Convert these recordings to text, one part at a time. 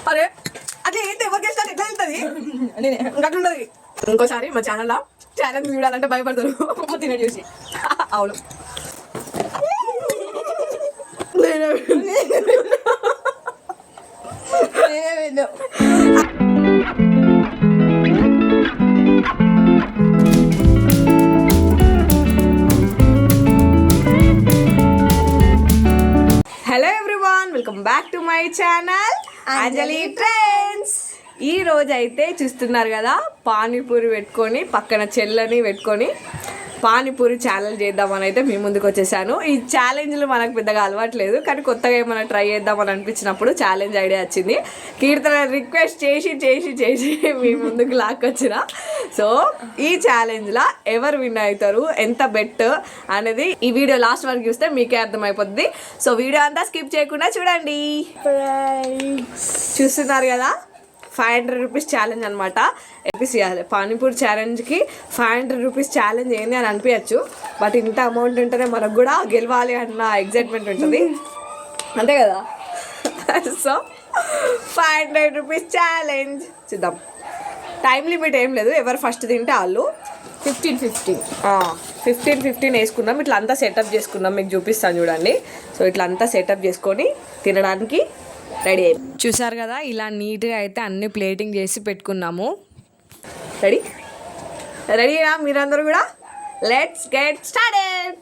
అరే అట్లా ఏంటి ఎవరికి ఇష్టం ఎట్లా వెళ్తుంది అట్లుంటది. ఇంకోసారి మా ఛానల్లో ఛానల్ చూడాలంటే భయపడతారు తినే చూసి. అవును hello everyone, welcome back to my channel Anjali trends. ఈ రోజు అయితే చూస్తున్నారు కదా, పానీపూరి పెట్టుకొని పక్కన చెల్లని పెట్టుకొని పానీపూరి ఛాలెంజ్ చేద్దామని అయితే మీ ముందుకు వచ్చేసాను. ఈ ఛాలెంజ్లు మనకు పెద్దగా అలవాట్లేదు, కానీ కొత్తగా ఏమైనా ట్రై చేద్దామని అనిపించినప్పుడు ఛాలెంజ్ ఐడియా వచ్చింది. కీర్తన రిక్వెస్ట్ చేసి చేసి చేసి మీ ముందుకు లాక్కొచ్చిన. సో ఈ ఛాలెంజ్లో ఎవరు విన్ అవుతారు, ఎంత బెట్ అనేది ఈ వీడియో లాస్ట్ వరకు చూస్తే మీకే అర్థమైపోతుంది. సో వీడియో అంతా స్కిప్ చేయకుండా చూడండి. చూస్తున్నారు కదా, 500 రూపీస్ ఛాలెంజ్ అనమాట. పానీపూరి ఛాలెంజ్కి 500 రూపీస్ ఛాలెంజ్ ఏంది అని అనిపించచ్చు, బట్ ఇంత అమౌంట్ ఉంటేనే మనకు కూడా గెలవాలి అన్న ఎగ్జైట్మెంట్ ఉంటుంది, అంతే కదా. సో 500 రూపీస్ ఛాలెంజ్ చూద్దాం. టైం లిమిట్ ఏం లేదు, ఎవరు ఫస్ట్ తింటే వాళ్ళు 15 వేసుకుందాం. ఇట్లా అంతా సెటప్ చేసుకుందాం, మీకు చూపిస్తాను చూడండి. సో ఇట్లా అంతా సెటప్ చేసుకొని తినడానికి రెడీ అయ్యి చూసారు కదా, ఇలా నీట్గా అయితే అన్ని ప్లేటింగ్ చేసి పెట్టుకున్నాము. రెడీనా మీరందరూ కూడా? Let's get started.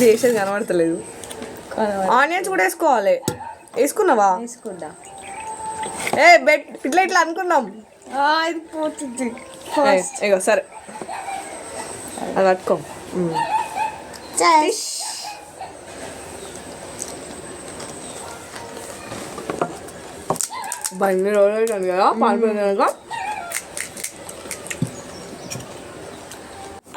వేసేది కనబడతలేదు. ఆనియన్స్ కూడా వేసుకోవాలి. వేసుకున్నావా? వేసుకుంటా. బెట్ ఇట్లా ఇట్లా అనుకున్నాం. ఇది పోతుంది. ఇగో సరే, అది పట్టుకో. బండి రోజులు అవుతుంది కదా పానిపూరి.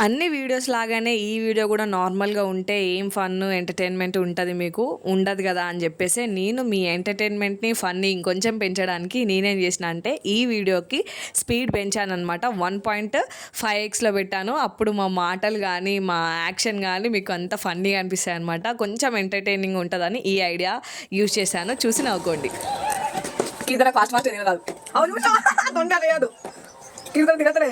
అన్ని వీడియోస్ లాగానే ఈ వీడియో కూడా నార్మల్గా ఉంటే ఏం ఫన్ ఎంటర్టైన్మెంట్ ఉంటుంది, మీకు ఉండదు కదా అని చెప్పేసి నేను మీ ఎంటర్టైన్మెంట్ని ఫన్ని ఇంకొంచెం పెంచడానికి నేనేం చేసిన అంటే ఈ వీడియోకి స్పీడ్ పెంచాను అనమాట. 1.5xలో పెట్టాను. అప్పుడు మా మాటలు కానీ మా యాక్షన్ కానీ మీకు అంత ఫన్నీగా అనిపిస్తాయి అనమాట, కొంచెం ఎంటర్టైనింగ్ ఉంటుందని ఈ ఐడియా యూజ్ చేశాను. చూసి నవ్వుకోండి. కీర్తన ఫాస్ట్ ఫాస్ట్ తినరాదు. అవును తొండ లేదు, కీర్తన తినతలే.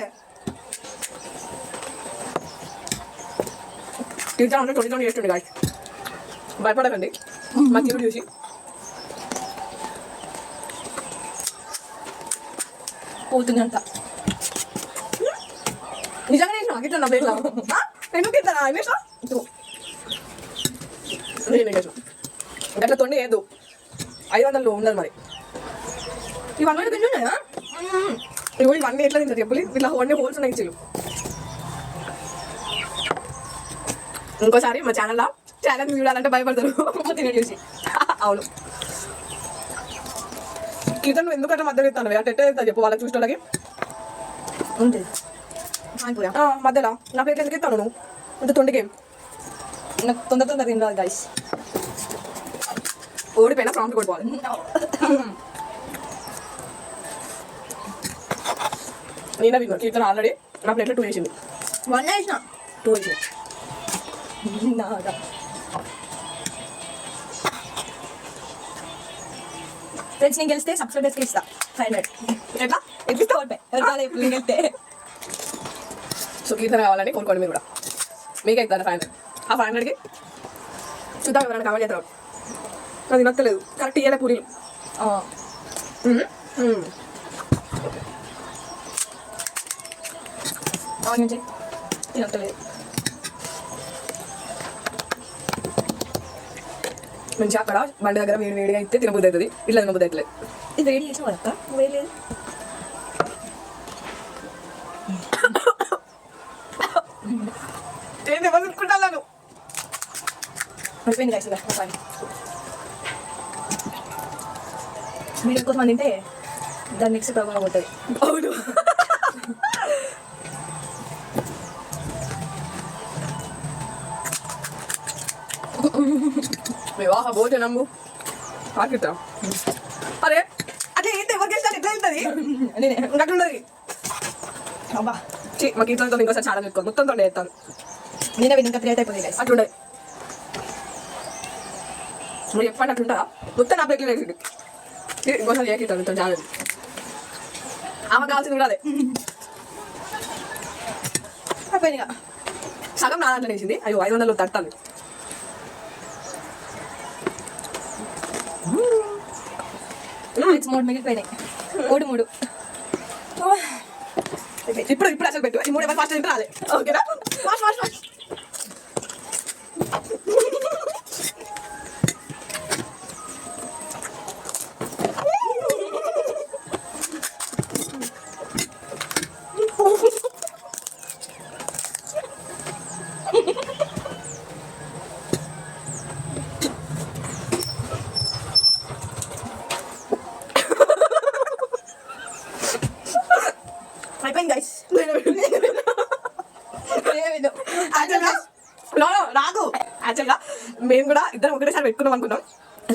కీర్తన ఉంటే 20 చేస్తుండే గాయ, భయపడకండి మా తీరు చూసి. పోతుంది అంత నిజంగా చేసిన కీర్తన నా ప్లేట్లో ఎందుకు కీర్తన అట్లా తొండి వేయద్దు, 500 ఉండదు మరి. ఇవన్నీ తింటున్నాయా? ఇవన్నీ ఎట్లా తింటారు చెప్పు, ఇట్లా వండే హోల్స్ ఉన్నాయి చిల్లు. ఇంకోసారి మా ఛానల్లో ఛానల్ చూడాలంటే భయపడతారు తినే చూసి. అవును కీర్తన, నువ్వు ఎందుకంటే మధ్యలో ఇస్తాను అంటే ఎట్లా చెప్పు వాళ్ళకి చూసిన వాళ్ళకి ఉంటుంది. మధ్యలో నా ప్లేట్ ఎందుకు ఇస్తాను నువ్వు అంత తొండికేం? నాకు తొందర తినరాదు గైస్. ఓడిపోయినా ప్రాంప్ట్ కొట్టుకోవాలి. నేనే విన్నా, కీర్తన ఆల్రెడీ నా ప్లేట్లో 2 వేసింది. 1 వేసిన 2 వేసింది. ఫ్రెండ్స్, నేను గెలిస్తే సబ్స్క్రైబర్స్కి ఇస్తా 500. ఎట్లా ఎట్లా ఎవరికాల ఎప్పుడు నేను వెళ్తే. సో కీర్తన కావాలని కొనుక్కోండి మీరు కూడా, మీకే ఇస్తాను 500. ఆ 500కి చూద్దాం ఎవరైనా కావాలి చేస్తారు. అది నచ్చలేదు, కరెక్ట్ ఇయ్యాలి పూరీలు. తినట్లేదు. మంచిగా అక్కడ బండి దగ్గర వేడి వేడిగా అయితే తినబుద్ధి అవుతుంది, ఇట్లా తినబుద్ధి అవుతలేదు. ఇది వేడి చేసాం అక్క, వేయలేదు. ఏంటి ఎవరు తిట్టుకుంటాను? అయిపోయింది గైస్. మీరు ఎక్కువ మంది తింటే దాని నెక్స్ట్ ప్రభావం ఉంటుంది. అవును వివాహ భోజనము ఆకితా. అరే అట్లా ఏంటి ఎవరికి ఇష్టం ఎట్లా వెళ్తుంది? అట్లున్నది. అబ్బా మాకు ఇంట్లో ఇంకోసారి చాలా పెట్టుకో మొత్తం తొండ చేస్తాను నేనే ఇంకా 3 అయిపోయింది గైస్. అట్లుండే నువ్వు చెప్పండి అట్లుంటా మొత్తం నా ప్లేట్లో వేసింది ఇంకోసారి ఏకిస్తాను మొత్తం చాలా ఆమె కావాల్సింది కూడా అదే అయిపోయింది ఇక. సగం నా దాంట్లో వేసింది అయ్యో 500 తట్టాలి It's 3 మిగిలిపోయినాయి. 3 ఇప్పుడు అసలు పెట్టు ఈ 3 ఎవరు ఫాస్ట్ తింటే రాలే ఓకేనా ఫాస్ట్ ఫాస్ట్ ఫాస్ట్ అయిపోయింది గైస్. రాదు యాక్చువల్గా మేము కూడా ఇద్దరం ఒకటేసారి పెట్టుకున్నాం అనుకున్నాం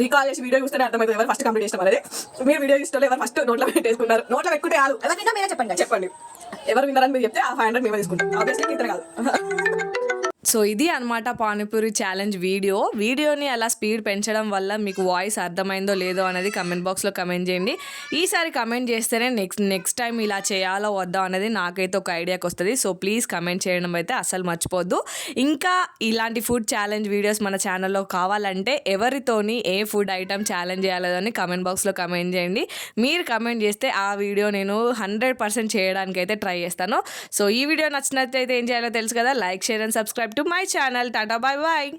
రీకాల్ చేసి వీడియో చూస్తే అర్థమవుతుంది ఎవరు ఫస్ట్ కంప్లీట్ చేస్తాం అనేది మీరు వీడియో చూస్తే ఎవరు ఫస్ట్ నోట్లో పెట్టేసుకున్నారు నోట్లో పెట్టుకుంటే కాదు ఎవరు విన్నా మీరే చెప్పండి guys. చెప్పండి ఎవరు విన్నారని మీరు చెప్తే ఆ 500 మేమే తీసుకుంటాం ఆబ్వియస్లీ ఇతర కాదు సో ఇది అనమాట పానీపూరి ఛాలెంజ్ వీడియోని అలా స్పీడ్ పెంచడం వల్ల మీకు వాయిస్ అర్థమైందో లేదో అనేది కమెంట్ బాక్స్లో కమెంట్ చేయండి ఈసారి కమెంట్ చేస్తేనే నెక్స్ట్ టైం ఇలా చేయాలో వద్దా అనేది నాకైతే ఒక ఐడియాకి వస్తుంది సో ప్లీజ్ కమెంట్ చేయడం అయితే అసలు మర్చిపోద్దు ఇంకా ఇలాంటి ఫుడ్ ఛాలెంజ్ వీడియోస్ మన ఛానల్లో కావాలంటే ఎవరితోని ఏ ఫుడ్ ఐటమ్ ఛాలెంజ్ చేయాలో అని కమెంట్ బాక్స్లో కమెంట్ చేయండి మీరు కమెంట్ చేస్తే ఆ వీడియో నేను 100% చేయడానికి అయితే ట్రై చేస్తాను సో ఈ వీడియో నచ్చినట్లయితే ఏం చేయాలో తెలుసు కదా like share and subscribe to my channel. Tata, bye bye.